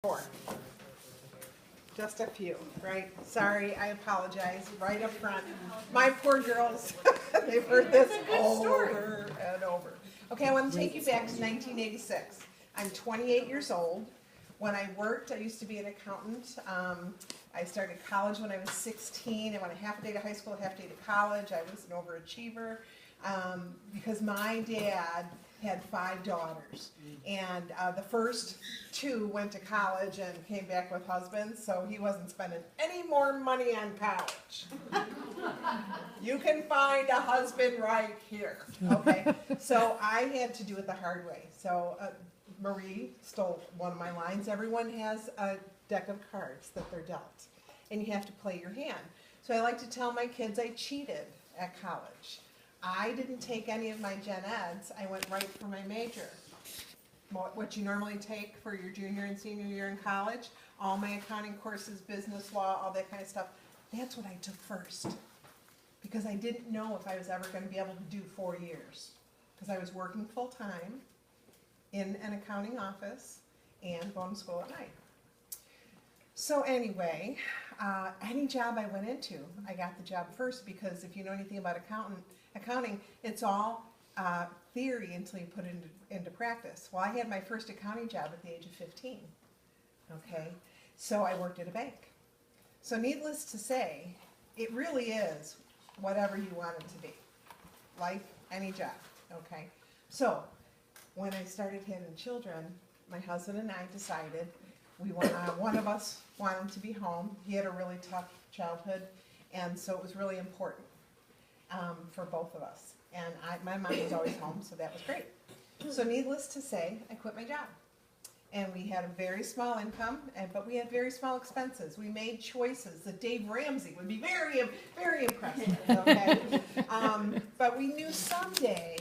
Four. Just a few, right? Sorry, I apologize right up front. My poor girls, they've heard this over and over. Okay, I want to take you back to 1986. I'm 28 years old. When I worked, I used to be an accountant. I started college when I was 16. I went a half a day to high school, a half a day to college. I was an overachiever because my dad had 5 daughters, and the first 2 went to college and came back with husbands, so he wasn't spending any more money on college. You can find a husband right here, okay? So I had to do it the hard way. So Marie stole one of my lines. Everyone has a deck of cards that they're dealt, and you have to play your hand. So I like to tell my kids I cheated at college. I didn't take any of my gen eds. I went right for my major. What you normally take for your junior and senior year in college, all my accounting courses, business law, all that kind of stuff, that's what I took first. Because I didn't know if I was ever going to be able to do 4 years. Because I was working full time in an accounting office and going to school at night. So anyway, any job I went into, I got the job first, because if you know anything about accounting, it's all theory until you put it into practice. Well, I had my first accounting job at the age of 15, okay? So I worked at a bank. So needless to say, it really is whatever you want it to be. Life, any job, okay? So when I started having children, my husband and I decided one of us wanted to be home. He had a really tough childhood, and so it was really important for both of us. And my mom was always home, so that was great. So needless to say, I quit my job. And we had a very small income, but we had very small expenses. We made choices that Dave Ramsey would be very, very impressed with, okay? But we knew someday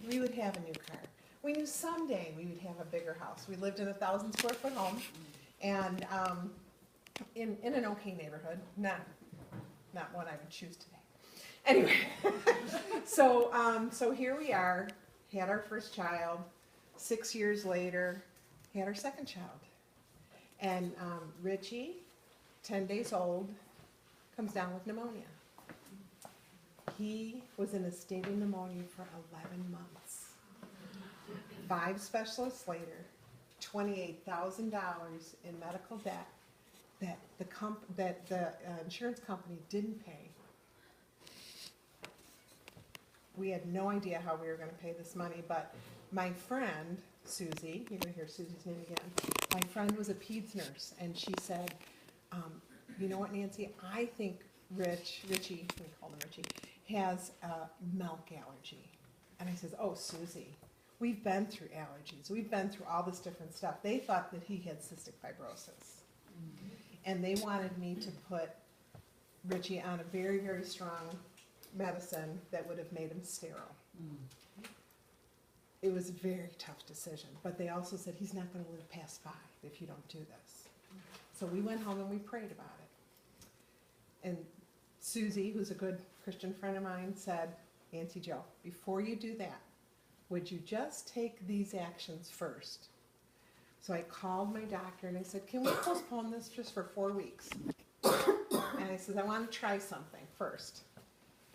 we would have a new car. We knew someday we would have a bigger house. We lived in a 1,000 square foot home, and in an okay neighborhood, not one I would choose today. Anyway, so here we are, had our first child. 6 years later, had our second child. And Richie, 10 days old, comes down with pneumonia. He was in a state of pneumonia for 11 months. 5 specialists later, $28,000 in medical debt that the insurance company didn't pay. We had no idea how we were going to pay this money, but my friend, Susie, you're going to hear Susie's name again, my friend was a peds nurse, and she said, you know what, Nancy, I think Richie, we call him Richie, has a milk allergy. And I says, oh, Susie, we've been through allergies. We've been through all this different stuff. They thought that he had cystic fibrosis. And they wanted me to put Richie on a very, very strong medicine that would have made him sterile. It was a very tough decision, but they also said he's not going to live past 5 if you don't do this. So we went home and we prayed about it. And Susie, who's a good Christian friend of mine, said, Nancy Jo, before you do that, would you just take these actions first? So I called my doctor and I said, can we postpone this just for 4 weeks? And I said, I want to try something first.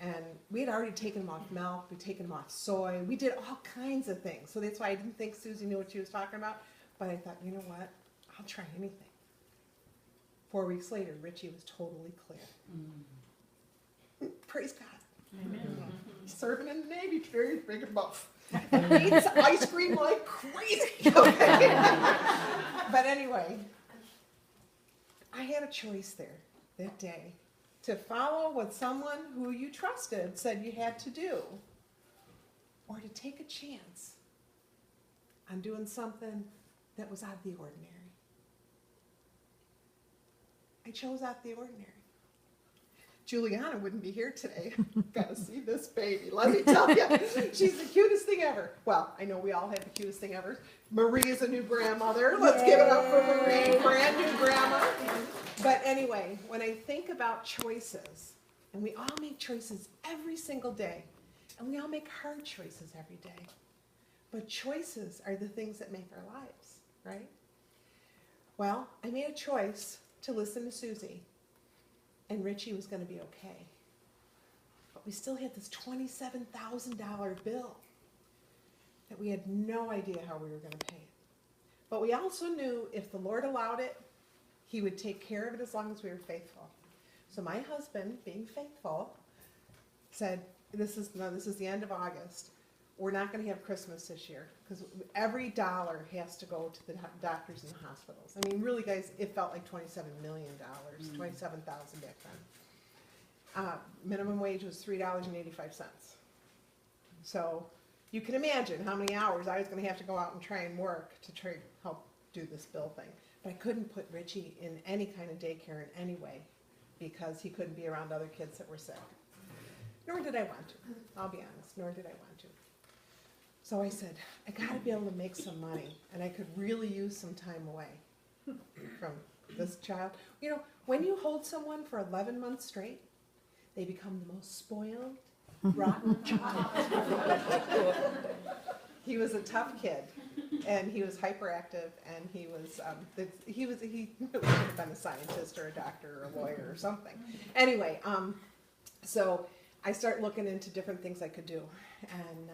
And we had already taken him off milk, we'd taken him off soy, we did all kinds of things. So that's why I didn't think Susie knew what she was talking about. But I thought, you know what, I'll try anything. 4 weeks later, Richie was totally clear. Praise God. Amen. Serving in the Navy, very big and buff. Eats ice cream like crazy. Okay. But anyway, I had a choice there that day to follow what someone who you trusted said you had to do, or to take a chance on doing something that was out of the ordinary. I chose out of the ordinary. Juliana wouldn't be here today. Gotta see this baby, let me tell you. She's the cutest thing ever. Well, I know we all have the cutest thing ever. Marie is a new grandmother. Let's give it up for Marie, brand new grandma. But anyway, when I think about choices, and we all make choices every single day, and we all make hard choices every day, but choices are the things that make our lives, right? Well, I made a choice to listen to Susie, and Richie was going to be okay. But we still had this $27,000 bill that we had no idea how we were going to pay it. But we also knew if the Lord allowed it, He would take care of it as long as we were faithful. So my husband, being faithful, said, this is the end of August. We're not going to have Christmas this year because every dollar has to go to the doctors and the hospitals. I mean, really, guys, it felt like $27 million, $27,000 back then. Minimum wage was $3.85. So you can imagine how many hours I was going to have to go out and try and work to try to help do this bill thing. But I couldn't put Richie in any kind of daycare in any way because he couldn't be around other kids that were sick. Nor did I want to. I'll be honest, nor did I want to. So I said, I gotta be able to make some money, and I could really use some time away from this child. You know, when you hold someone for 11 months straight, they become the most spoiled, rotten child. He was a tough kid, and he was hyperactive, and he could have been a scientist or a doctor or a lawyer or something. Anyway, so I started looking into different things I could do, and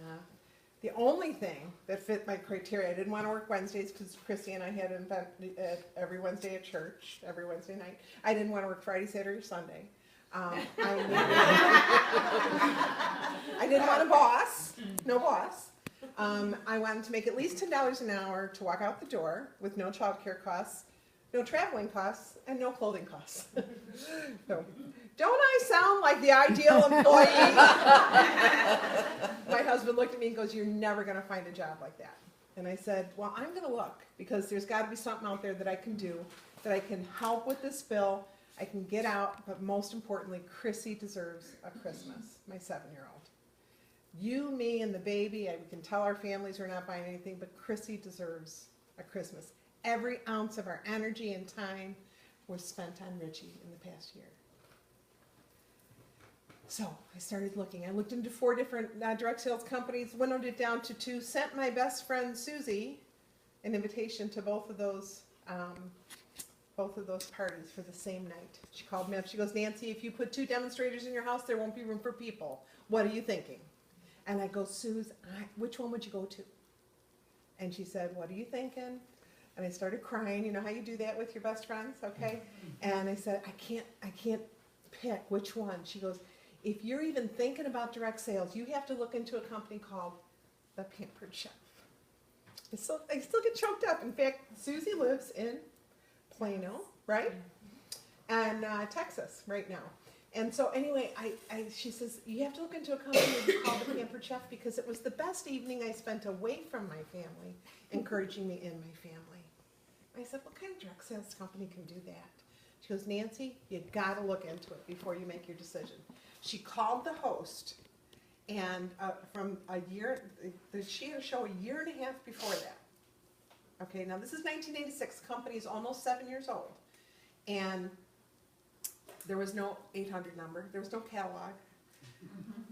the only thing that fit my criteria, I didn't want to work Wednesdays because Christy and I had an event every Wednesday at church, every Wednesday night. I didn't want to work Friday, Saturday, or Sunday. I didn't want a boss, no boss. I wanted to make at least $10 an hour to walk out the door with no child care costs, no traveling costs, and no clothing costs. So, don't I sound like the ideal employee? My husband looked at me and goes, you're never going to find a job like that. And I said, well, I'm going to look because there's got to be something out there that I can do, that I can help with this bill, I can get out, but most importantly, Chrissy deserves a Christmas, my 7-year-old. You, me, and the baby, we can tell our families we're not buying anything, but Chrissy deserves a Christmas. Every ounce of our energy and time was spent on Richie in the past year. So I started looking. I looked into 4 different direct sales companies, winnowed it down to 2, sent my best friend Susie an invitation to both of those parties for the same night. She called me up. She goes, Nancy, if you put 2 demonstrators in your house, there won't be room for people. What are you thinking? And I go, Suze, which one would you go to? And she said, what are you thinking? And I started crying. You know how you do that with your best friends, okay? And I said, I can't pick which one. She goes, if you're even thinking about direct sales, you have to look into a company called The Pampered Chef. I still get choked up. In fact, Susie lives in Plano, right? And Texas right now. And so anyway, she says, you have to look into a company called The Pampered Chef because it was the best evening I spent away from my family, encouraging me in my family. I said, what kind of direct sales company can do that? She goes, Nancy, you got to look into it before you make your decision. She called the host, and from a year, she had a show a year and a half before that. Okay, now this is 1986. Company is almost 7 years old, and there was no 800 number. There was no catalog.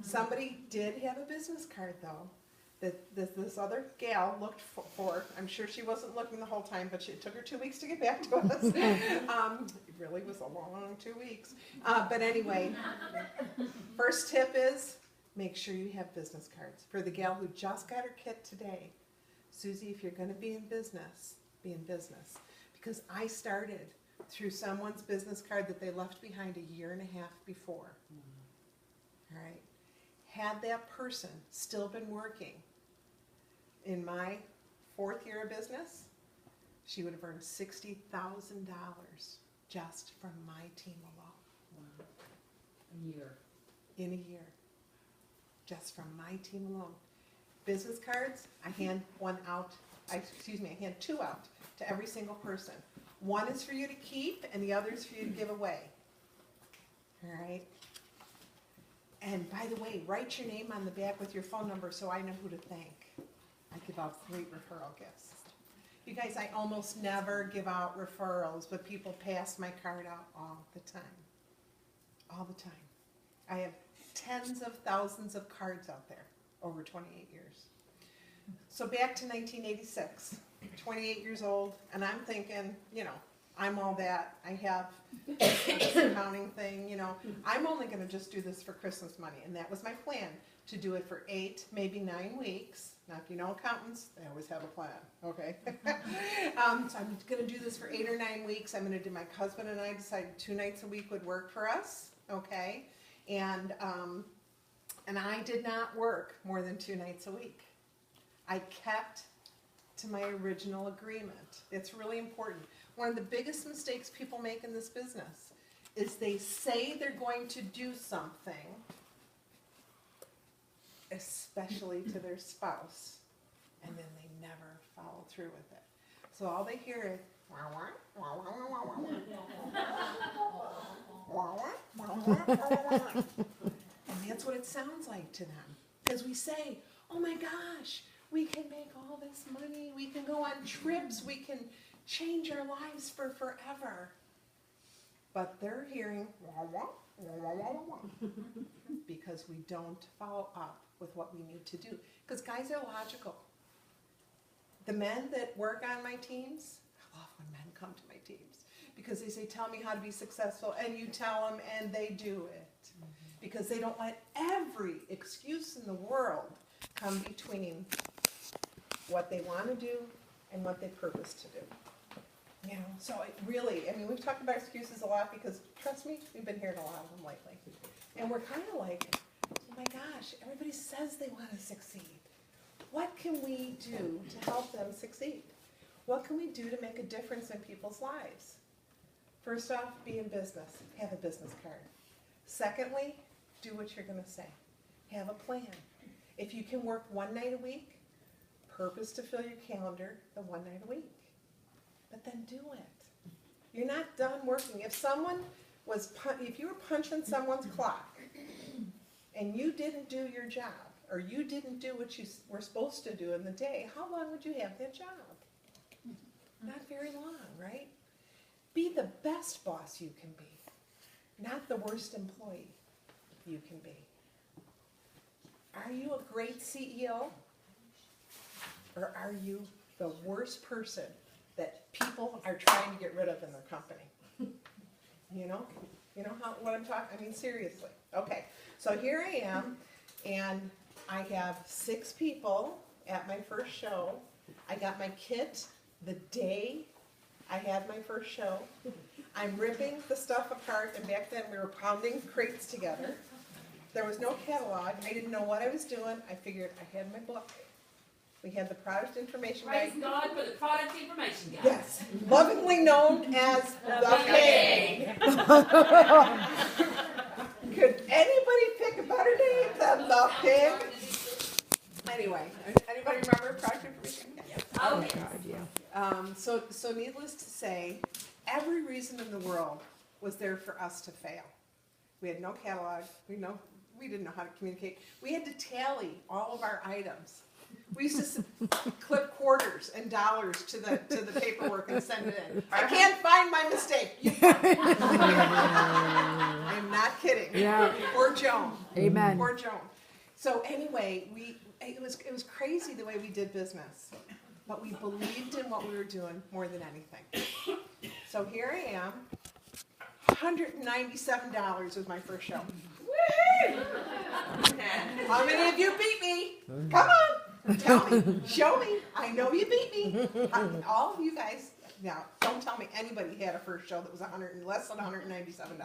Somebody did have a business card, though, that this other gal looked for. I'm sure she wasn't looking the whole time, but it took her 2 weeks to get back to us. It really was a long 2 weeks. But anyway, first tip is make sure you have business cards. For the gal who just got her kit today, Susie, if you're going to be in business, be in business. Because I started through someone's business card that they left behind a year and a half before. All right. Had that person still been working in my 4th year of business, she would have earned $60,000 just from my team alone. Wow. A year. In a year. Just from my team alone. Business cards, I hand I hand 2 out to every single person. One is for you to keep, and the other is for you to give away. All right? And by the way, write your name on the back with your phone number so I know who to thank. I give out great referral gifts. You guys, I almost never give out referrals, but people pass my card out all the time. All the time. I have tens of thousands of cards out there over 28 years. So back to 1986, 28 years old, and I'm thinking, you know, I'm all that. I have this accounting thing, you know. I'm only going to just do this for Christmas money, and that was my plan, to do it for 8, maybe 9 weeks. Now, if you know accountants, they always have a plan, okay? So I'm going to do this for 8 or 9 weeks. I'm going to do, my husband and I decided 2 nights a week would work for us, okay? And I did not work more than 2 nights a week. I kept to my original agreement. It's really important. One of the biggest mistakes people make in this business is they say they're going to do something, especially to their spouse, and then they never follow through with it. So all they hear is, wah, wah, wah, wah, wah, wah, wah, wah, wah, wah, wah. And that's what it sounds like to them. Because we say, oh my gosh, we can make all this money, we can go on trips, we can change our lives for forever. But they're hearing wah, wah, wah, wah, wah, wah, because we don't follow up with what we need to do. Because guys are logical. The men that work on my teams, I love when men come to my teams, because they say, tell me how to be successful, and you tell them and they do it. Because they don't let every excuse in the world come between what they want to do and what they purpose to do. You know, so it really, I mean, we've talked about excuses a lot because, trust me, we've been hearing a lot of them lately. And we're kind of like, oh my gosh, everybody says they want to succeed. What can we do to help them succeed? What can we do to make a difference in people's lives? First off, be in business. Have a business card. Secondly, do what you're going to say. Have a plan. If you can work 1 night a week, purpose to fill your calendar the 1 night a week. But then do it. You're not done working. If someone was, if you were punching someone's clock and you didn't do your job, or you didn't do what you were supposed to do in the day, how long would you have that job? Not very long, right? Be the best boss you can be, not the worst employee you can be. Are you a great CEO? Or are you the worst person that people are trying to get rid of in their company? You know what I'm talking, I mean, seriously. Okay, so here I am, and I have 6 people at my first show. I got my kit the day I had my first show. I'm ripping the stuff apart, and back then we were pounding crates together. There was no catalog. I didn't know what I was doing. I figured I had my book. We had the product information guide. Praise God for the product information guide. Yes, lovingly known as the pig. Could anybody pick a better name than the pig? Anyway, anybody remember product information guide? Oh, yes. So needless to say, every reason in the world was there for us to fail. We had no catalog. We didn't know how to communicate. We had to tally all of our items. We used to clip quarters and dollars to the paperwork and send it in. I can't find my mistake. I'm not kidding. Yeah. Poor Joan. Amen. Poor Joan. So anyway, it was crazy the way we did business, but we believed in what we were doing more than anything. So here I am. $197 was my first show. How many of you beat me? Come on, tell me, show me. I know you beat me. All of you guys, now don't tell me anybody had a first show that was less than $197.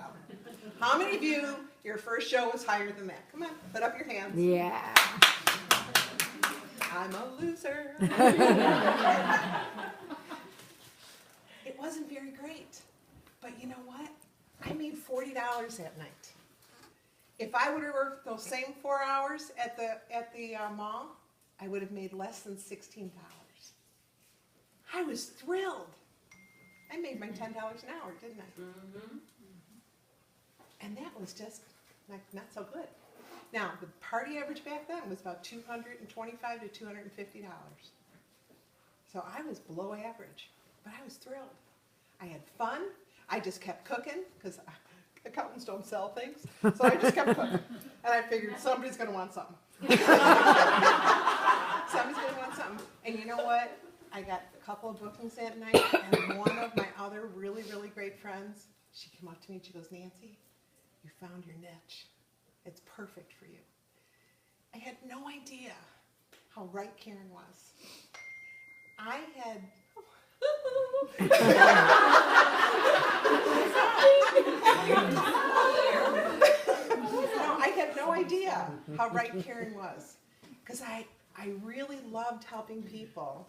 How many of you, your first show was higher than that? Come on, put up your hands. Yeah. I'm a loser. It wasn't very great, but you know what? I made $40 that night. If I would have worked those same 4 hours at the mall, I would have made less than $16. I was thrilled. I made my $10 an hour, didn't I? Mm-hmm. And that was just not so good. Now, the party average back then was about $225 to $250. So I was below average, but I was thrilled. I had fun. I just kept cooking because accountants don't sell things. So I just kept cooking. And I figured somebody's going to want something. Somebody's gonna want something. And you know what? I got a couple of bookings that night, and one of my other really, really great friends, she came up to me and she goes, Nancy, you found your niche. It's perfect for you. I had no idea how right Karen was. I had no idea how right Karen was, because I really loved helping people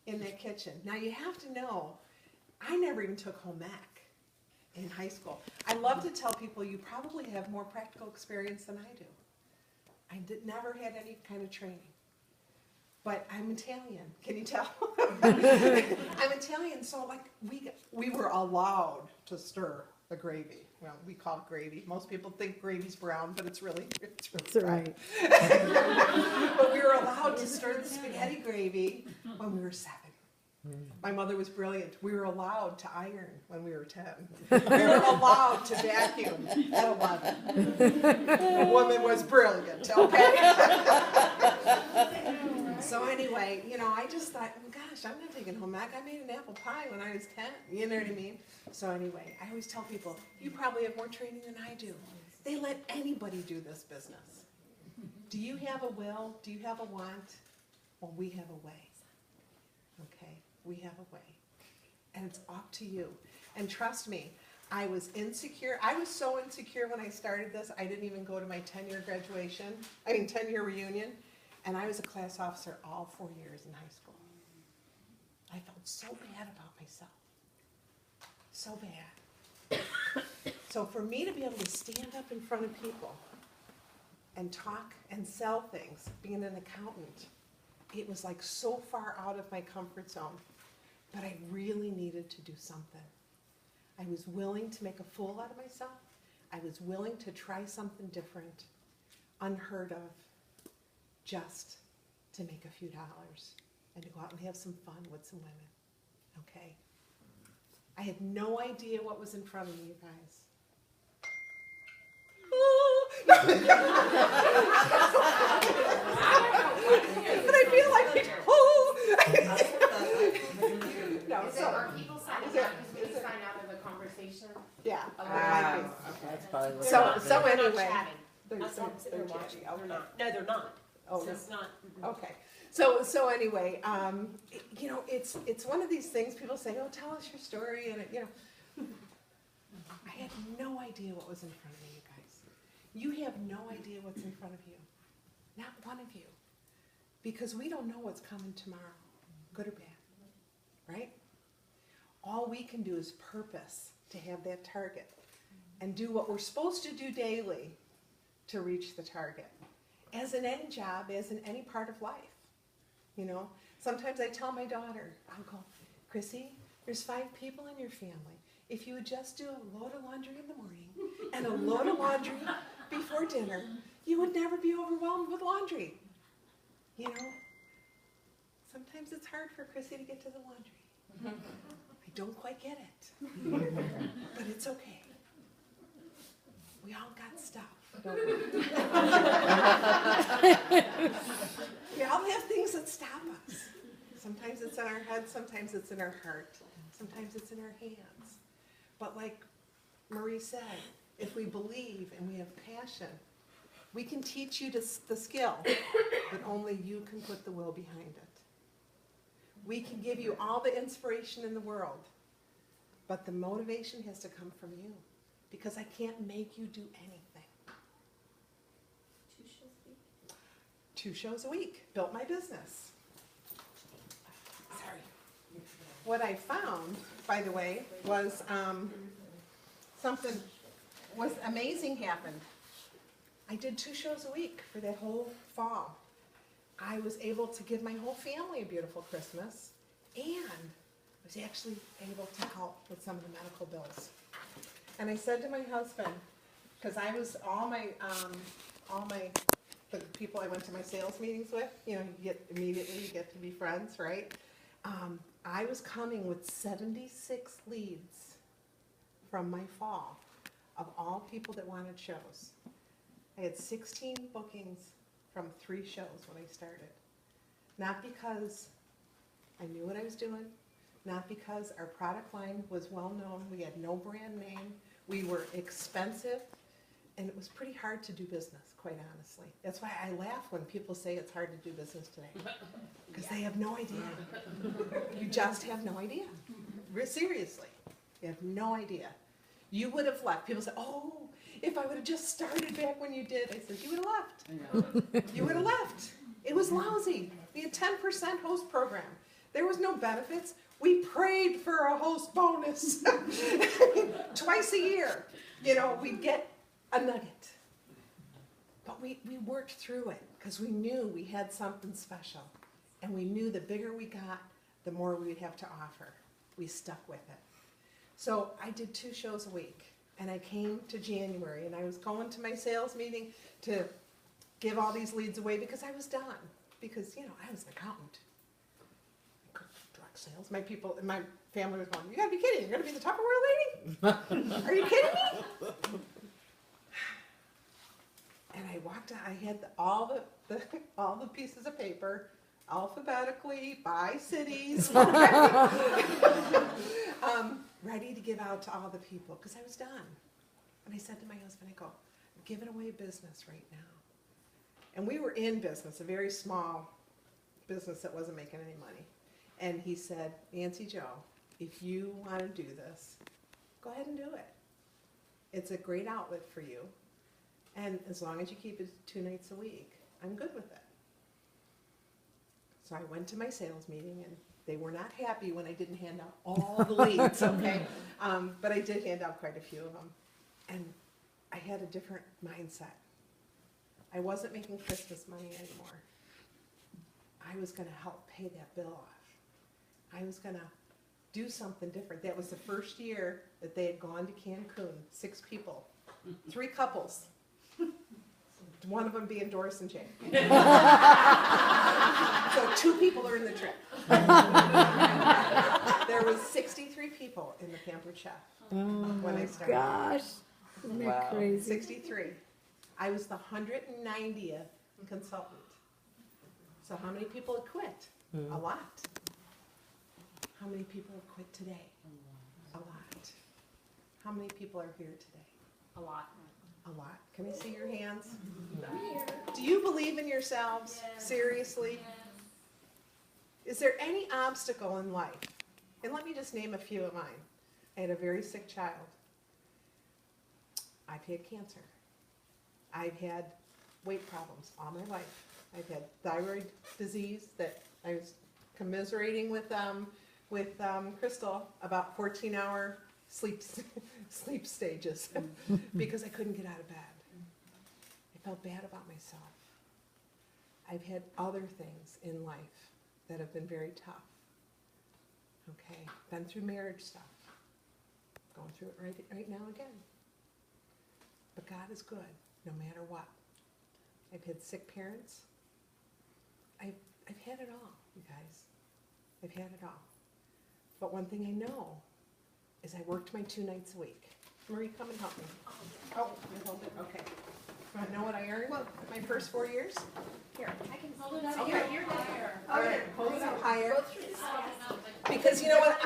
in that kitchen. Now you have to know, I never even took home ec in high school. I love to tell people you probably have more practical experience than I do. I never had any kind of training. But I'm Italian, can you tell? I'm Italian, so like we were allowed to stir the gravy. Well, we call it gravy. Most people think gravy's brown, but it's really That's right. But we were allowed to stir the spaghetti gravy when we were 7. My mother was brilliant. We were allowed to iron when we were 10. We were allowed to vacuum at 11. The woman was brilliant, okay? So anyway, you know, I just thought, oh gosh, I'm not taking home ec. I made an apple pie when I was 10. You know what I mean? So anyway, I always tell people, you probably have more training than I do. They let anybody do this business. Do you have a will? Do you have a want? Well, we have a way. Okay? We have a way. And it's up to you. And trust me, I was insecure. I was so insecure when I started this, I didn't even go to my 10-year graduation, 10-year reunion. And I was a class officer all 4 years in high school. I felt so bad about myself. So bad. So for me to be able to stand up in front of people and talk and sell things, being an accountant, it was like so far out of my comfort zone. But I really needed to do something. I was willing to make a fool out of myself. I was willing to try something different, unheard of, just to make a few dollars and to go out and have some fun with some women, okay? I had no idea what was in front of me, you guys. But I feel like, no, Is it, so, are people signing is it- up because we is it- sign out of the conversation? yeah. Okay. That's probably what. So They're not anyway, chatting. they're That's what they're they're chatty, watching. okay. They're not. No, they're not. Oh, So no. it's not. Okay, so anyway, you know, it's one of these things, people say, oh, tell us your story, and you know, I had no idea what was in front of me, you guys. You have no idea what's in front of you, not one of you, because we don't know what's coming tomorrow, good or bad, right? All we can do is purpose to have that target and do what we're supposed to do daily to reach the target. As in any job, as in any part of life, you know. Sometimes I tell my daughter, I'll go, Chrissy, there's 5 people in your family. If you would just do a load of laundry in the morning and a load of laundry before dinner, you would never be overwhelmed with laundry. You know, sometimes it's hard for Chrissy to get to the laundry. I don't quite get it, but it's okay. We all got stuff. Don't we? We all have things that stop us. Sometimes it's in our head, sometimes it's in our heart, sometimes it's in our hands. But like Marie said, if we believe and we have passion, we can teach you the skill, but only you can put the will behind it. We can give you all the inspiration in the world, but the motivation has to come from you, because I can't make you do anything. 2 shows a week, built my business. Sorry. What I found, by the way, was something was amazing happened. I did 2 shows a week for that whole fall. I was able to give my whole family a beautiful Christmas, and was actually able to help with some of the medical bills. And I said to my husband, because I was the people I went to my sales meetings with, you know, you get to be friends, right? I was coming with 76 leads from my fall of all people that wanted shows. I had 16 bookings from 3 shows when I started. Not because I knew what I was doing, not because our product line was well known, we had no brand name, we were expensive, and it was pretty hard to do business, quite honestly. That's why I laugh when people say it's hard to do business today, because they have no idea. You just have no idea. Seriously, you have no idea. You would have left. People say, oh, if I would have just started back when you did. I said, you would have left. You would have left. It was lousy. We had 10% host program. There was no benefits. We prayed for a host bonus. Twice a year, you know, we'd get a nugget. But we worked through it because we knew we had something special. And we knew the bigger we got, the more we'd have to offer. We stuck with it. So I did 2 shows a week. And I came to January, and I was going to my sales meeting to give all these leads away because I was done. Because, you know, I was an accountant. I couldn't do direct sales. My people, my family was going, you gotta be kidding, you're gonna be the Tupperware lady? Are you kidding me? And I walked out, I had all the pieces of paper, alphabetically, by cities, ready to give out to all the people, because I was done. And I said to my husband, I go, I'm giving away business right now. And we were in business, a very small business that wasn't making any money. And he said, Nancy Jo, if you want to do this, go ahead and do it. It's a great outlet for you. And as long as you keep it 2 nights a week, I'm good with it. So I went to my sales meeting, and they were not happy when I didn't hand out all the leads, okay? But I did hand out quite a few of them. And I had a different mindset. I wasn't making Christmas money anymore. I was going to help pay that bill off. I was going to do something different. That was the first year that they had gone to Cancun, 6 people, 3 couples. One of them being Doris and Jay. So 2 people are in the trip. There was 63 people in the Pampered Chef when I started. Gosh, isn't that crazy? 63. I was the 190th consultant. So how many people had quit? A lot. How many people have quit today? A lot. How many people are here today? A lot. A lot. Can I see your hands? Do you believe in yourselves? Seriously? Is there any obstacle in life? And let me just name a few of mine. I had a very sick child. I've had cancer. I've had weight problems all my life. I've had thyroid disease that I was commiserating with Crystal about 14-hour sleep stages because I couldn't get out of bed. I felt bad about myself. I've had other things in life that have been very tough. Okay, been through marriage stuff. Going through it right now again. But God is good, no matter what. I've had sick parents. I've had it all, you guys. I've had it all. But one thing I know is I worked my 2 nights a week. Marie, come and help me. Oh, you hold it, okay. You want to know what I earned my first 4 years? Here, I can hold it up. Okay. You're higher. All right, hold it up higher. Go through this stuff. Because you know what?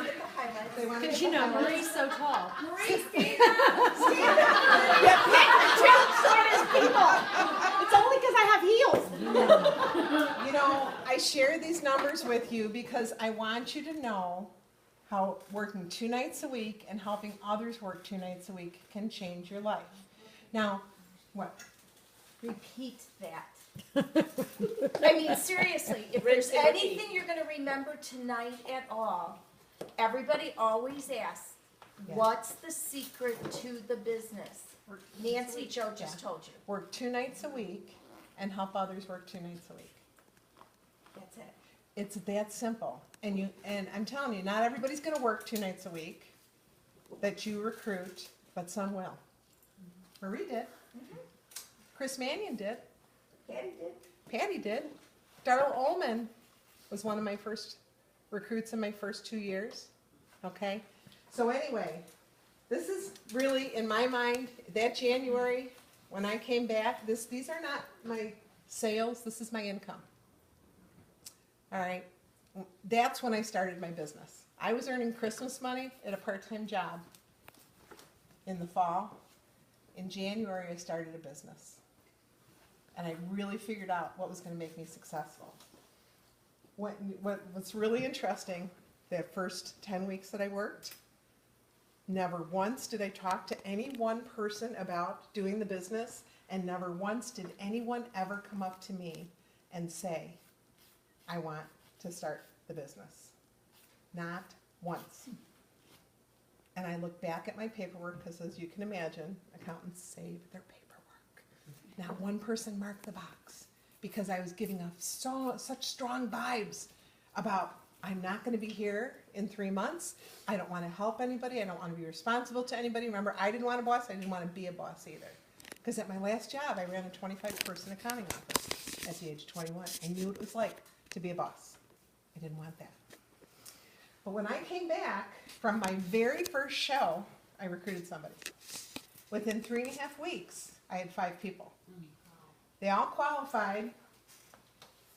They want to Because get you the know, highlights. Marie's so tall. Stand up. Yeah, It's only because I have heels. you know, I share these numbers with you because I want you to know how working 2 nights a week and helping others work 2 nights a week can change your life. Now, what? Repeat that. I mean, seriously, if there's anything you're going to remember tonight at all, everybody always asks, Yeah. what's the secret to the business? Nancy Jo just told you. Work 2 nights a week and help others work 2 nights a week. That's it. It's that simple. And I'm telling you, not everybody's going to work 2 nights a week that you recruit, but some will. Marie did. Chris Mannion did. Patty did. Patty did. Darla Ullman was one of my first recruits in my first 2 years. Okay? So anyway, this is really, in my mind, that January, when I came back, these are not my sales, this is my income. All right, that's when I started my business. I was earning Christmas money at a part-time job in the fall. In January, I started a business. And I really figured out what was going to make me successful. What's really interesting, the first 10 weeks that I worked, never once did I talk to any one person about doing the business, and never once did anyone ever come up to me and say, I want to start the business. Not once. And I look back at my paperwork, because as you can imagine, accountants save their paperwork. Not one person marked the box, because I was giving off such strong vibes about, I'm not going to be here in 3 months. I don't want to help anybody. I don't want to be responsible to anybody. Remember, I didn't want a boss. I didn't want to be a boss either. Because at my last job, I ran a 25-person accounting office at the age of 21. I knew what it was like to be a boss. I didn't want that. But when I came back from my very first show, I recruited somebody. Within 3.5 weeks, I had 5 people. They all qualified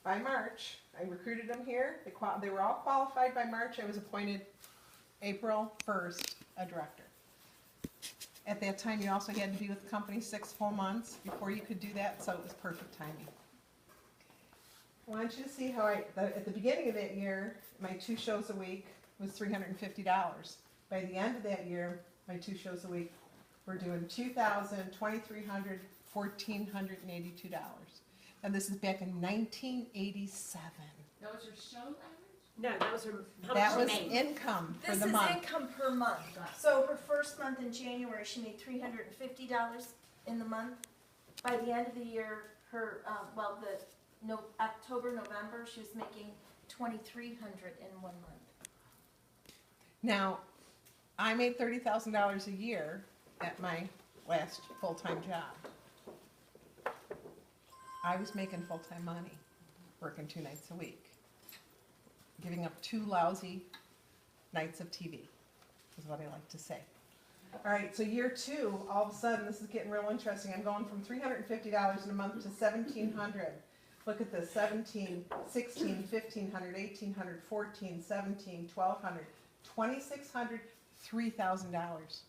by March. I recruited them here. They were all qualified by March. I was appointed April 1st a director. At that time, you also had to be with the company 6 full months before you could do that, so it was perfect timing. I want you to see how at the beginning of that year, my 2 shows a week was $350. By the end of that year, my 2 shows a week were doing $2,000, $2,300, $1,482. And this is back in 1987. That was your show average? No, that was her. That was income for This the is month. income per month. So her first month in January, she made $350 in the month. By the end of the year, her, October, November, she was making $2,300 in 1 month. Now, I made $30,000 a year at my last full-time job. I was making full-time money, working 2 nights a week, giving up 2 lousy nights of TV, is what I like to say. All right, so year 2, all of a sudden, this is getting real interesting. I'm going from $350 in a month to $1,700. Look at this, 17, 16, 1,500, 1,800, 14, 17, 1,200, 2,600, $3,000.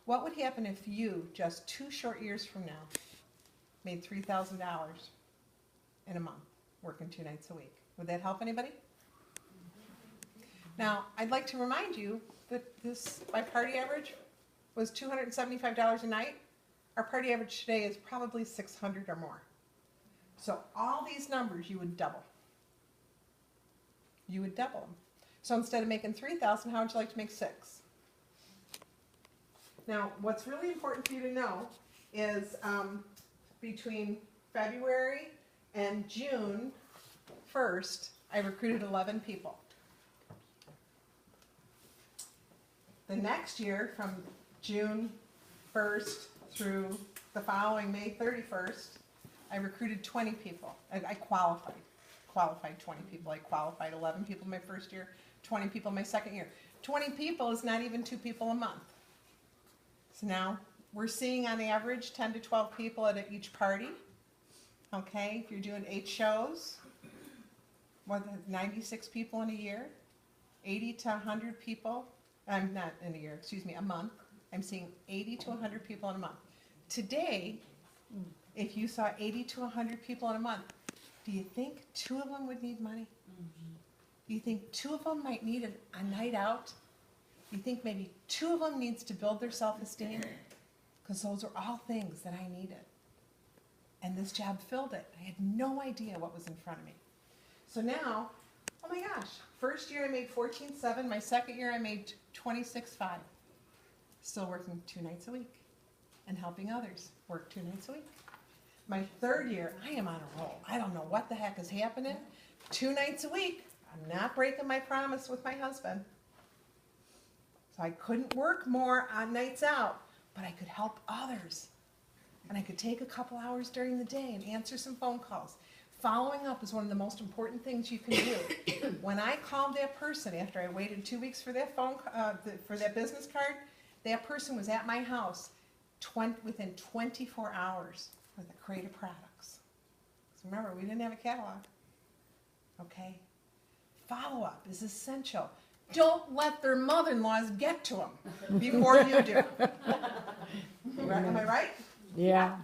What would happen if you, just 2 short years from now, made $3,000 in a month, working 2 nights a week? Would that help anybody? Now, I'd like to remind you that my party average was $275 a night. Our party average today is probably $600 or more. So all these numbers you would double. You would double them. So instead of making $3,000, how would you like to make $6,000? Now, what's really important for you to know is between February and June 1st, I recruited 11 people. The next year, from June 1st through the following May 31st, I recruited 20 people. I qualified 20 people. I qualified 11 people my first year, 20 people my second year. 20 people is not even 2 people a month. So now we're seeing on average 10 to 12 people at each party. Okay, if you're doing 8 shows, 96 people in a year, 80 to 100 people, I'm not in a year, excuse me, a month. I'm seeing 80 to 100 people in a month. Today, if you saw 80 to 100 people in a month, do you think 2 of them would need money? Do you think 2 of them might need a night out? Do you think maybe 2 of them needs to build their self-esteem? Because those are all things that I needed. And this job filled it. I had no idea what was in front of me. So now, oh my gosh, first year I made $14,700. My second year I made $26,500. Still working 2 nights a week and helping others work 2 nights a week. My third year, I am on a roll. I don't know what the heck is happening. 2 nights a week. I'm not breaking my promise with my husband. So I couldn't work more on nights out, but I could help others. And I could take a couple hours during the day and answer some phone calls. Following up is one of the most important things you can do. When I called that person after I waited 2 weeks for that for that business card, that person was at my house within 24 hours with a crate of products. So remember, we didn't have a catalog. Okay? Follow-up is essential. Don't let their mother-in-laws get to them before you do. Am I right? Yeah.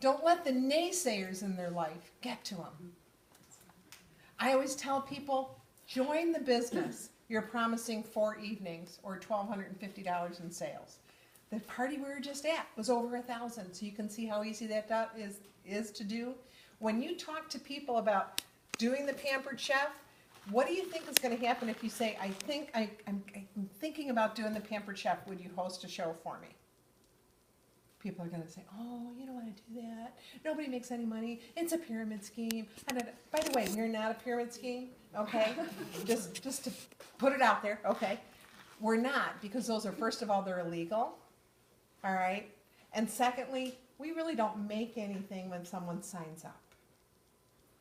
Don't let the naysayers in their life get to them. I always tell people, join the business. You're promising 4 evenings or $1,250 in sales. The party we were just at was over 1,000, so you can see how easy that is to do. When you talk to people about doing the Pampered Chef, what do you think is going to happen if you say, I'm thinking about doing the Pampered Chef, would you host a show for me? People are going to say, oh, you don't want to do that. Nobody makes any money. It's a pyramid scheme. By the way, we're not a pyramid scheme, okay? just to put it out there, okay? We're not, because those are, first of all, they're illegal, all right? And secondly, we really don't make anything when someone signs up,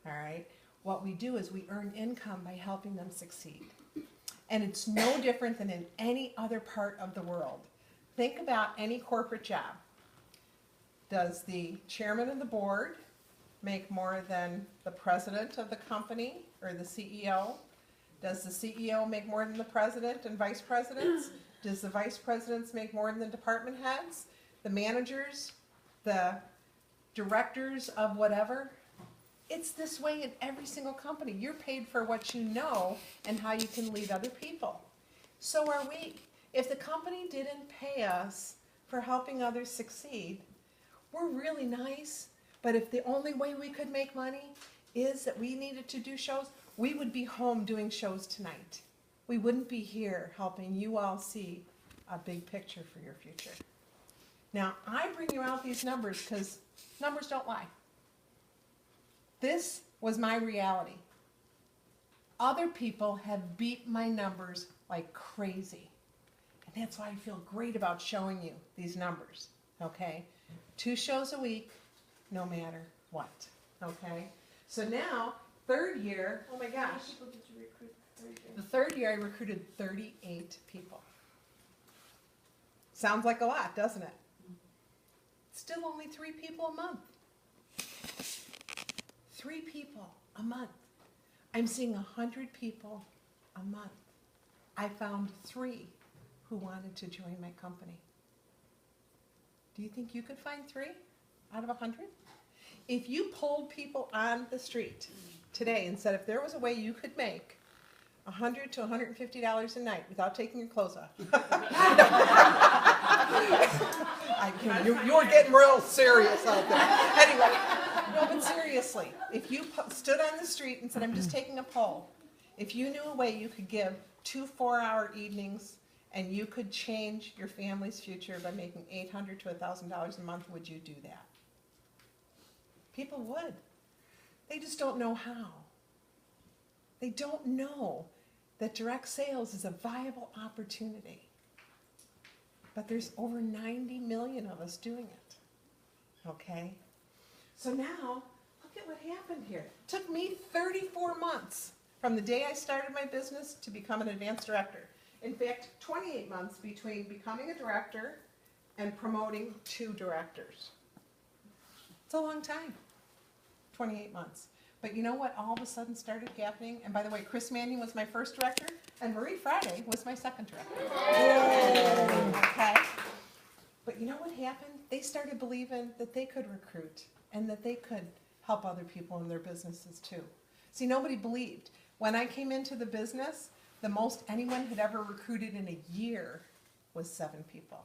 all right? What we do is we earn income by helping them succeed. And it's no different than in any other part of the world. Think about any corporate job. Does the chairman of the board make more than the president of the company or the CEO? Does the CEO make more than the president and vice presidents? Does the vice presidents make more than the department heads? The managers? The directors of whatever? It's this way in every single company. You're paid for what you know and how you can lead other people. So are we. If the company didn't pay us for helping others succeed, we're really nice, but if the only way we could make money is that we needed to do shows, we would be home doing shows tonight. We wouldn't be here helping you all see a big picture for your future. Now, I bring you out these numbers because numbers don't lie. This was my reality. Other people have beat my numbers like crazy. And that's why I feel great about showing you these numbers, okay? 2 shows a week, no matter what, okay? So now, 3rd year, oh my gosh. How many people did you recruit the 3rd year? The 3rd year I recruited 38 people. Sounds like a lot, doesn't it? Still only 3 people a month. 3 people a month. I'm seeing 100 people a month. I found 3 who wanted to join my company. Do you think you could find 3 out of 100? If you polled people on the street today and said if there was a way you could make $100 to $150 a night without taking your clothes off. You were getting real serious out there. Anyway, no, but seriously, if you stood on the street and said, I'm just taking a poll, if you knew a way you could give 2 4-hour evenings and you could change your family's future by making $800 to $1,000 a month, would you do that? People would. They just don't know how. They don't know that direct sales is a viable opportunity. But there's over 90 million of us doing it. Okay? So now, look at what happened here. It took me 34 months from the day I started my business to become an advanced director. In fact, 28 months between becoming a director and promoting 2 directors. It's a long time, 28 months. But you know what all of a sudden started happening? And by the way, Chris Manning was my first director, and Marie Friday was my second director. Okay? But you know what happened? They started believing that they could recruit and that they could help other people in their businesses too. See, nobody believed. When I came into the business, the most anyone had ever recruited in a year was 7 people.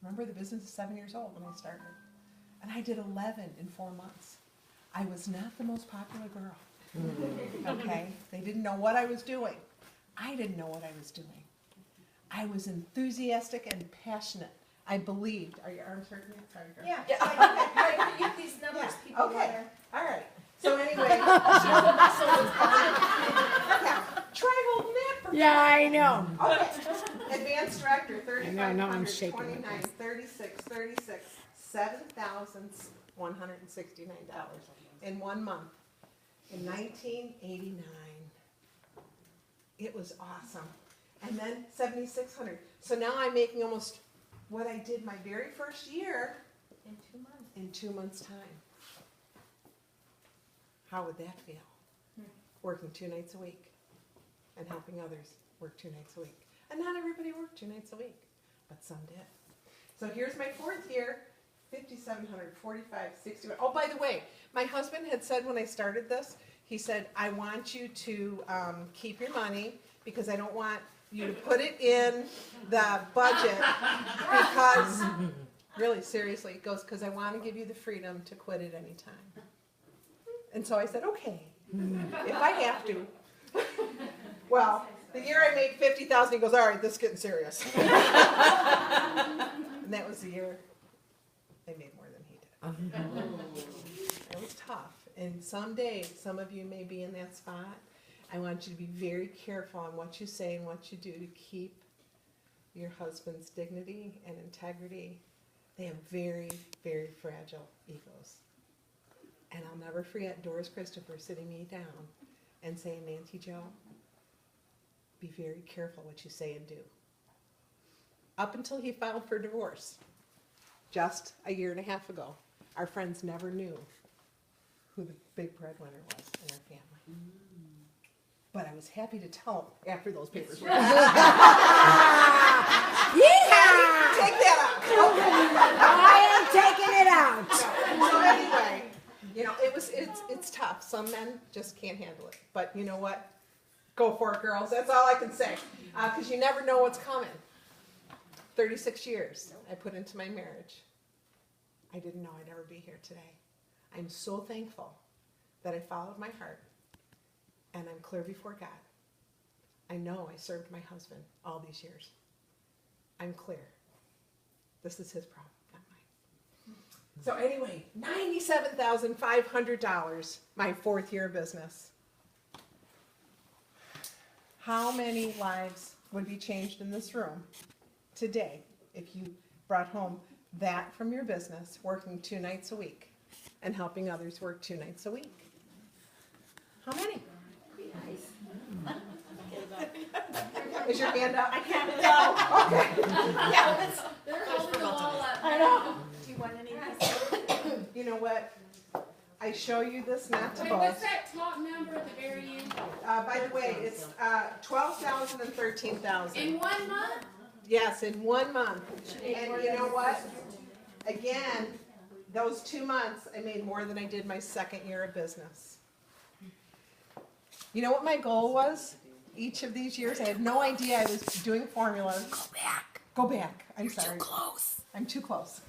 Remember, the business is 7 years old when I started. And I did 11 in 4 months. I was not the most popular girl. Okay? They didn't know what I was doing. I didn't know what I was doing. I was enthusiastic and passionate. I believed. Are your arms hurting you? Sorry, girl. Yeah, I get these numbers, Yeah, people okay. wanna- All right. So anyway, try holding that for Yeah, I know. Okay. Advanced director, I know, I'm 3,500, shaking 29, 36, 36, $7,169 in 1 month in 1989. It was awesome. And then 7,600. So now I'm making almost what I did my very first year In 2 months. in 2 months' time. How would that feel? working 2 nights a week and helping others work 2 nights a week. And not everybody worked 2 nights a week, but some did. So here's my 4th year, 5,700, 45, 60. Oh, by the way, my husband had said when I started this, he said, I want you to keep your money because I don't want you to put it in the budget because, really, seriously, it goes, because I want to give you the freedom to quit at any time. And so I said, okay, if I have to. Well, the year I made 50,000, he goes, all right, this is getting serious. And that was the year I made more than he did. It was tough. And someday, some of you may be in that spot. I want you to be very careful on what you say and what you do to keep your husband's dignity and integrity. They have very, very fragile egos. And I'll never forget Doris Christopher sitting me down and saying, Nancy Jo, be very careful what you say and do. Up until he filed for divorce, just a year and a half ago, our friends never knew who the big breadwinner was in our family. But I was happy to tell them after those papers were done. Yeah! Take that out. I am taking it out. So anyway, you know, it's tough. Some men just can't handle it. But you know what? Go for it, girls. That's all I can say. Because you never know what's coming. 36 years I put into my marriage. I didn't know I'd ever be here today. I'm so thankful that I followed my heart. And I'm clear before God. I know I served my husband all these years. I'm clear. This is his problem, not mine. So anyway, $97,500, my 4th year of business. How many lives would be changed in this room today if you brought home that from your business, working 2 nights a week and helping others work 2 nights a week? How many? Is your hand up? I can't go. Okay. Yeah, They're holding the wall up. I know. Do you want any of this? You know what? I show you this not to Wait, what's boast. that top number at the very end? By the way, it's 12,000 and 13,000. In 1 month? Yes, in 1 month. And you know what? Again, those 2 months, I made more than I did my 2nd year of business. You know what my goal was? Each of these years, I had no idea I was doing formulas. Go back. Go back. I'm sorry. Too close. I'm too close.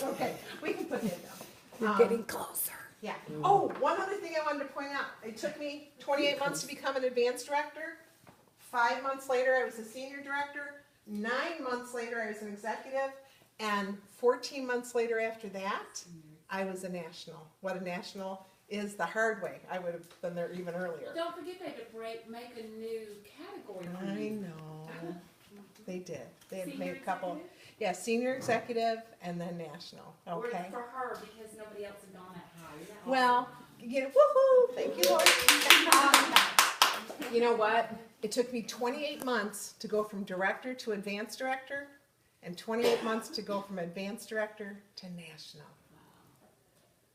Okay, we can put that down. We're getting closer. Yeah. Oh, one other thing I wanted to point out. It took me 28 months to become an advanced director. 5 months later, I was a senior director. 9 months later, I was an executive. And 14 months later after that, I was a national. What a national is the hard way. I would have been there even earlier. Well, don't forget they had to make a new category for I you. know. They did. They had Senior made a couple. executive? Yeah, senior executive and then national. Or Okay. for her, because nobody else had gone that high. Isn't that Well, you know, woohoo! Thank you, Lord. You know what? It took me 28 months to go from director to advanced director, and 28 months to go from advanced director to national.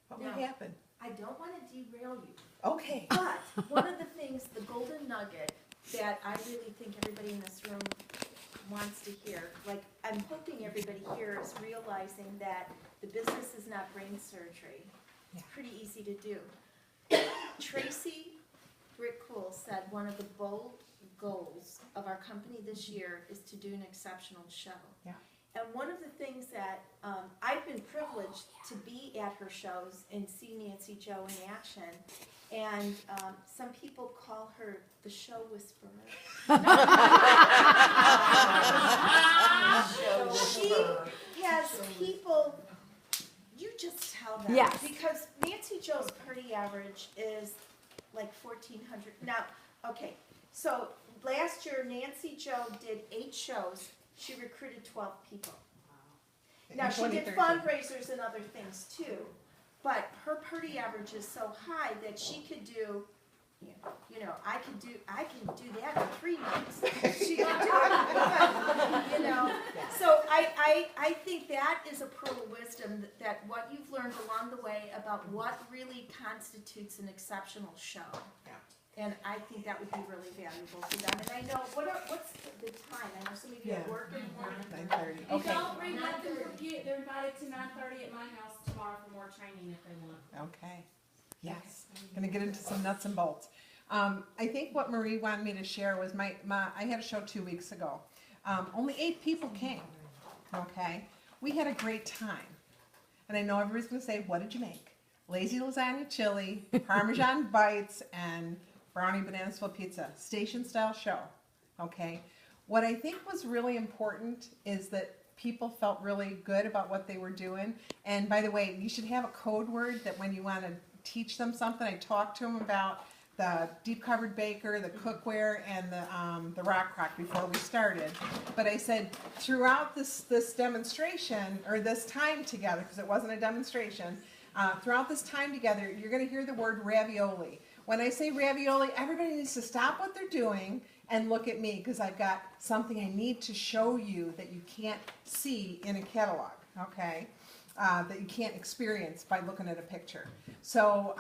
What would No. happen? I don't want to derail you, Okay. but one of the things, the golden nugget that I really think everybody in this room wants to hear, like I'm hoping everybody here is realizing that the business is not brain surgery. It's Yeah. pretty easy to do. Tracy Brickcool said one of the bold goals of our company this year is to do an exceptional show. Yeah. And one of the things that I've been privileged to be at her shows and see Nancy Jo in action, and some people call her the show whisperer. She has people, you just tell them. Yes. Because Nancy Jo's party average is like 1,400. Now, okay, so last year Nancy Jo did 8 shows. She recruited 12 people. Now, she did 2013. fundraisers and other things too, but her party average is so high that she could do, you know, I can do that in 3 months. She can do it, you know. So I think that is a pearl of wisdom, that what you've learned along the way about what really constitutes an exceptional show. Yeah. And I think that would be really valuable for them. And I know, what's the time? I know some of you at Yeah. work in the morning. 9:30. And Okay. don't bring nothing for you, they're invited to 9:30 at my house tomorrow for more training if they want. Okay. Yes. Gonna get into some nuts and bolts. I think what Marie wanted me to share was I had a show 2 weeks ago. Only 8 people came. Okay. We had a great time. And I know everybody's gonna say, what did you make? Lazy lasagna chili, Parmesan bites, and brownie banana split pizza. Station style show. Okay. What I think was really important is that people felt really good about what they were doing. And by the way, you should have a code word that when you want to teach them something, I talked to them about the deep covered baker, the cookware, and the rock crock before we started. But I said throughout this demonstration, or this time together, because it wasn't a demonstration, throughout this time together, you're going to hear the word ravioli. When I say ravioli, everybody needs to stop what they're doing and look at me, because I've got something I need to show you that you can't see in a catalog, okay? That you can't experience by looking at a picture. So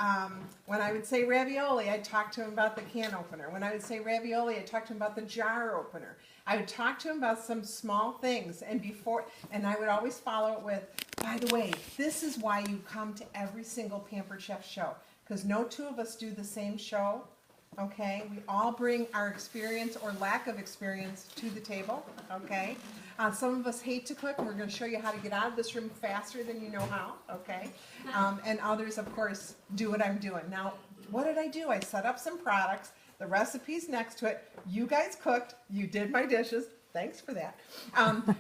when I would say ravioli, I'd talk to him about the can opener. When I would say ravioli, I'd talk to him about the jar opener. I would talk to him about some small things, and I would always follow it with, by the way, this is why you come to every single Pampered Chef show, because no two of us do the same show. Okay, we all bring our experience or lack of experience to the table, okay? Some of us hate to cook, and we're going to show you how to get out of this room faster than you know how, okay? And others, of course, do what I'm doing. Now, what did I do? I set up some products, the recipe's next to it. You guys cooked, you did my dishes, thanks for that.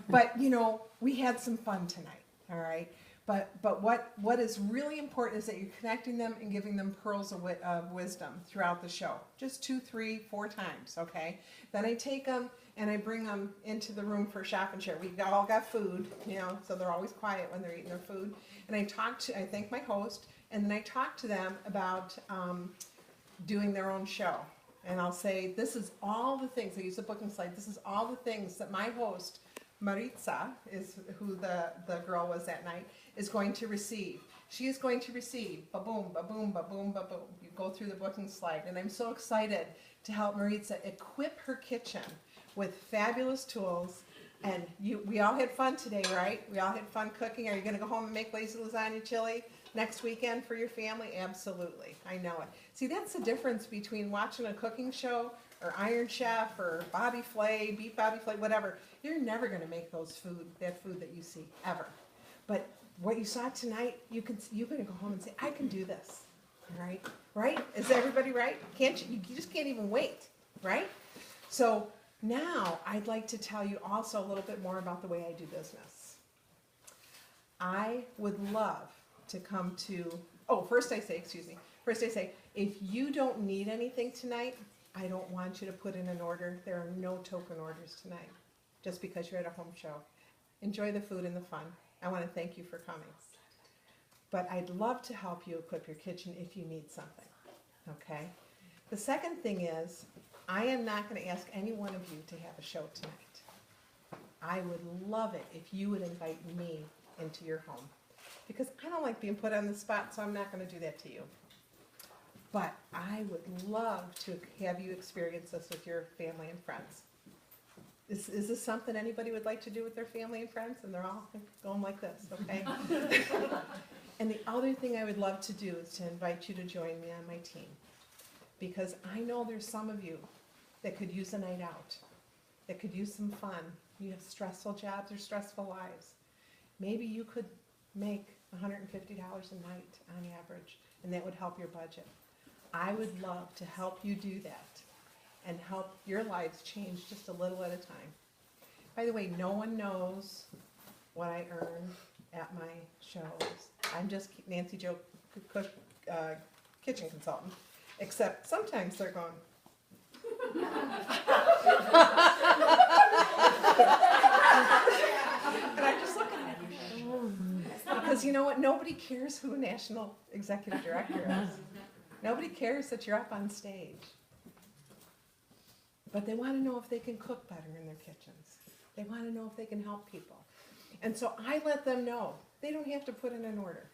But, you know, we had some fun tonight, all right? But what is really important is that you're connecting them and giving them pearls of wisdom throughout the show. Just 2, 3, 4 times, okay? Then I take them and I bring them into the room for shop and share. We've all got food, you know, so they're always quiet when they're eating their food. And I thank my host, and then I talk to them about doing their own show. And I'll say, this is all the things, I use a booking slide, this is all the things that my host, Maritza, is who the girl was that night, is going to receive. She is going to receive ba-boom, ba-boom, ba-boom, ba-boom. You go through the booking slide, and I'm so excited to help Maritza equip her kitchen with fabulous tools. And we all had fun today, right? We all had fun cooking. Are you going to go home and make lazy lasagna chili next weekend for your family? Absolutely. I know it. See, that's the difference between watching a cooking show or Iron Chef or Bobby Flay, Beef Bobby Flay, whatever. You're never going to make that food that you see, ever. But what you saw tonight, you're going to go home and say, I can do this, all right? Right? Is everybody right? Can't you just can't even wait, right? So now I'd like to tell you also a little bit more about the way I do business. I would love to come to, first I say, if you don't need anything tonight, I don't want you to put in an order. There are no token orders tonight, just because you're at a home show. Enjoy the food and the fun. I want to thank you for coming. But I'd love to help you equip your kitchen if you need something, okay? The second thing is, I am not going to ask any one of you to have a show tonight. I would love it if you would invite me into your home, because I don't like being put on the spot, so I'm not going to do that to you. But I would love to have you experience this with your family and friends. Is this something anybody would like to do with their family and friends? And they're all going like this, okay? And the other thing I would love to do is to invite you to join me on my team. Because I know there's some of you that could use a night out, that could use some fun. You have stressful jobs or stressful lives. Maybe you could make $150 a night on average, and that would help your budget. I would love to help you do that and help your lives change just a little at a time. By the way, no one knows what I earn at my shows. I'm just Nancy Jo, kitchen consultant, except sometimes they're going, and I'm just looking at them. Because you know what? Nobody cares who a national executive director is. Nobody cares that you're up on stage. But they want to know if they can cook better in their kitchens. They want to know if they can help people. And so I let them know. They don't have to put in an order.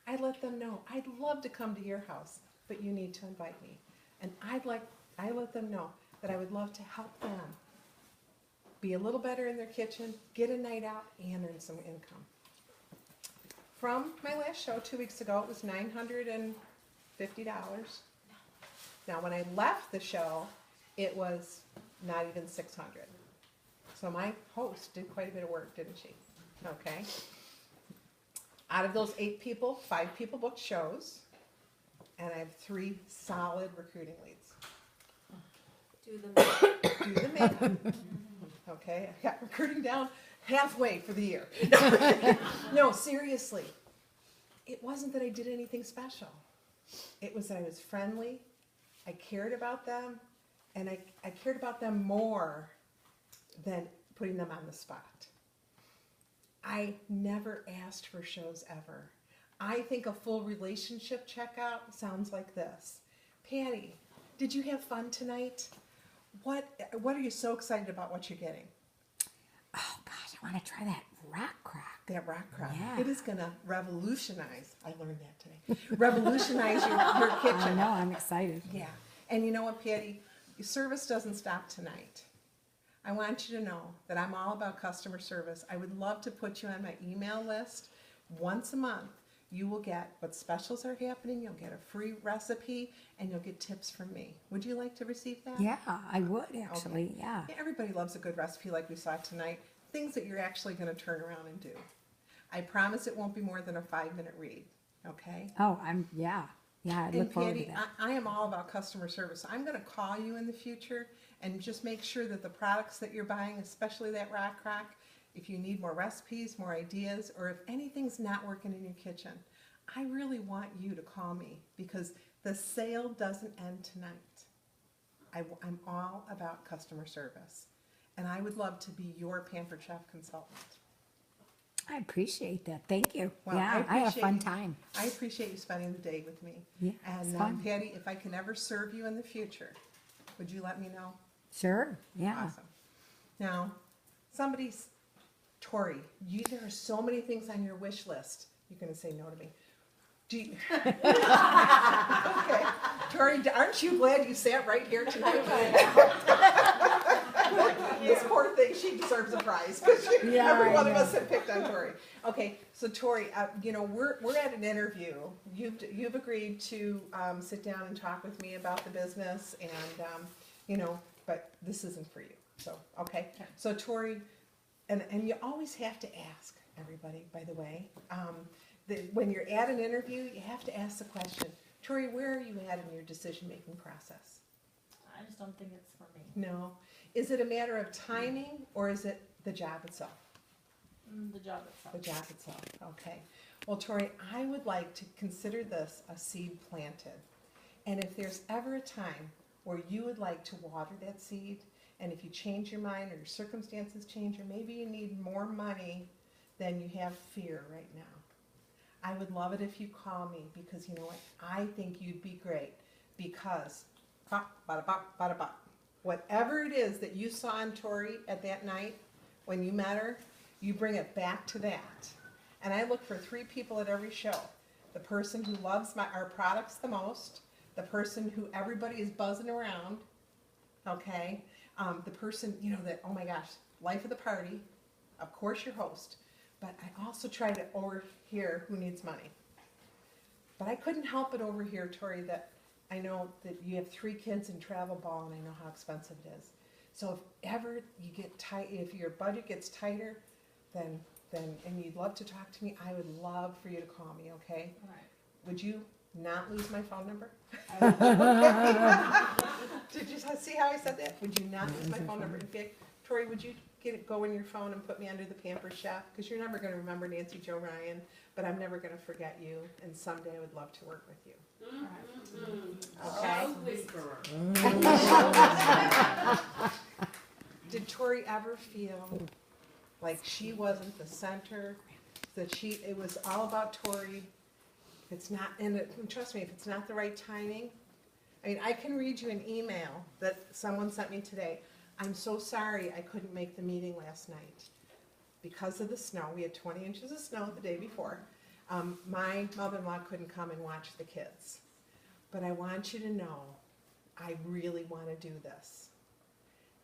I let them know. I'd love to come to your house, but you need to invite me. And I let them know that I would love to help them be a little better in their kitchen, get a night out, and earn some income. From my last show 2 weeks ago, it was $950. Now, when I left the show, it was not even $600. So my host did quite a bit of work, didn't she? Okay. Out of those 8 people, 5 people booked shows, and I have 3 solid recruiting leads. Do the Do the makeup. Okay, I got recruiting down halfway for the year. No, seriously. It wasn't that I did anything special. It was that I was friendly, I cared about them, and I cared about them more than putting them on the spot. I never asked for shows ever. I think a full relationship checkout sounds like this. Patty, did you have fun tonight? What are you so excited about what you're getting? Oh gosh, I want to try that rock crack. That rock crop. Yeah. It is going to revolutionize. I learned that today. Revolutionize your I kitchen. know, I'm excited. Yeah. And you know what, Patty? Your service doesn't stop tonight. I want you to know that I'm all about customer service. I would love to put you on my email list. Once a month, you will get what specials are happening. You'll get a free recipe, and you'll get tips from me. Would you like to receive that? Yeah, I would actually, yeah. Yeah, everybody loves a good recipe like we saw tonight. Things that you're actually going to turn around and do. I promise it won't be more than a 5-minute read, okay? Oh, yeah, I And look forward to Patty, that. I am all about customer service. I'm going to call you in the future and just make sure that the products that you're buying, especially that rock crack, if you need more recipes, more ideas, or if anything's not working in your kitchen, I really want you to call me because the sale doesn't end tonight. I'm all about customer service, and I would love to be your Pampered Chef consultant. I appreciate that. Thank you. Well, Yeah, I had a fun you- time. I appreciate you spending the day with me. Yeah, it's And fun. Patty, if I can ever serve you in the future, would you let me know? Sure, yeah. Awesome. Now, Tori, there are so many things on your wish list. You're going to say no to me. Do you, okay. Tori, aren't you glad you sat right here tonight? This poor thing, she deserves a prize because Yeah, every one I of know. us have picked on Tori. Okay, so Tori, we're at an interview. You've agreed to sit down and talk with me about the business, and but this isn't for you. So okay, so Tori, and you always have to ask everybody. By the way, when you're at an interview, you have to ask the question, Tori, where are you at in your decision-making process? I just don't think it's for me. No. Is it a matter of timing, or is it the job itself? The job itself. The job itself, okay. Well, Tori, I would like to consider this a seed planted. And if there's ever a time where you would like to water that seed, and if you change your mind or your circumstances change, or maybe you need more money than you have fear right now, I would love it if you call me, because you know what? I think you'd be great, because bada bop, bada bop. Whatever it is that you saw in Tori at that night when you met her, you bring it back to that. And I look for 3 people at every show. The person who loves our products the most, the person who everybody is buzzing around, okay? The person, that, oh my gosh, life of the party, of course your host, but I also try to overhear who needs money. But I couldn't help but overhear, Tori, that I know that you have 3 kids in travel ball, and I know how expensive it is. So if ever you get tight, if your budget gets tighter, then and you'd love to talk to me, I would love for you to call me, okay? All right. Would you not lose my phone number? Did you see how I said that? Would you not lose my phone number? In fact, Tori, would you go in your phone and put me under the Pampered Chef? Because you're never going to remember Nancy Jo Ryan, but I'm never going to forget you, and someday I would love to work with you. Okay? Whisperer. Did Tori ever feel like she wasn't the center? That it was all about Tori? It's not, and trust me, if it's not the right timing, I mean, I can read you an email that someone sent me today. I'm so sorry I couldn't make the meeting last night because of the snow. We had 20 inches of snow the day before. My mother-in-law couldn't come and watch the kids. But I want you to know I really want to do this.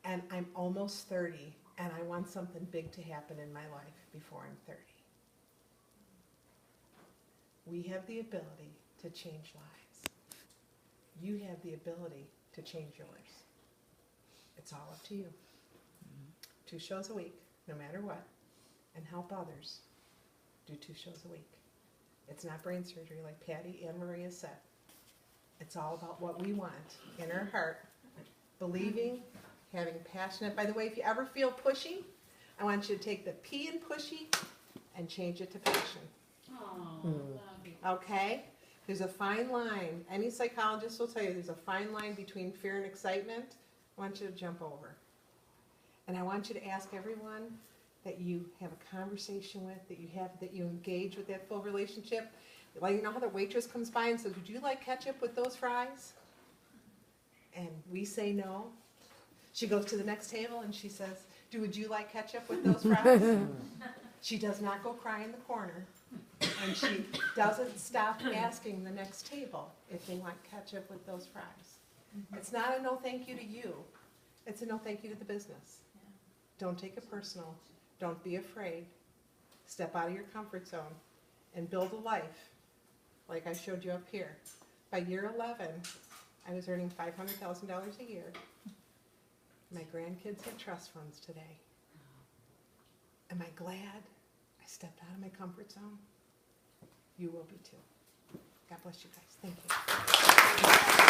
And I'm almost 30, and I want something big to happen in my life before I'm 30. We have the ability to change lives. You have the ability to change yours. It's all up to you. 2 shows a week, no matter what, and help others do 2 shows a week. It's not brain surgery like Patty and Maria said. It's all about what we want in our heart, believing, having passionate. By the way, if you ever feel pushy, I want you to take the P in pushy and change it to passion. Okay? There's a fine line. Any psychologist will tell you there's a fine line between fear and excitement. I want you to jump over. And I want you to ask everyone that you have a conversation with, that you engage with that full relationship. Like, you know how the waitress comes by and says, "Would you like ketchup with those fries?" And we say no. She goes to the next table and she says, "Would you like ketchup with those fries?" She does not go cry in the corner. And she doesn't stop asking the next table if they want ketchup with those fries. It's not a no thank you to you. It's a no thank you to the business. Don't take it personal. Don't be afraid. Step out of your comfort zone and build a life like I showed you up here. By year 11, I was earning $500,000 a year. My grandkids have trust funds today. Am I glad I stepped out of my comfort zone? You will be too. God bless you guys. Thank you.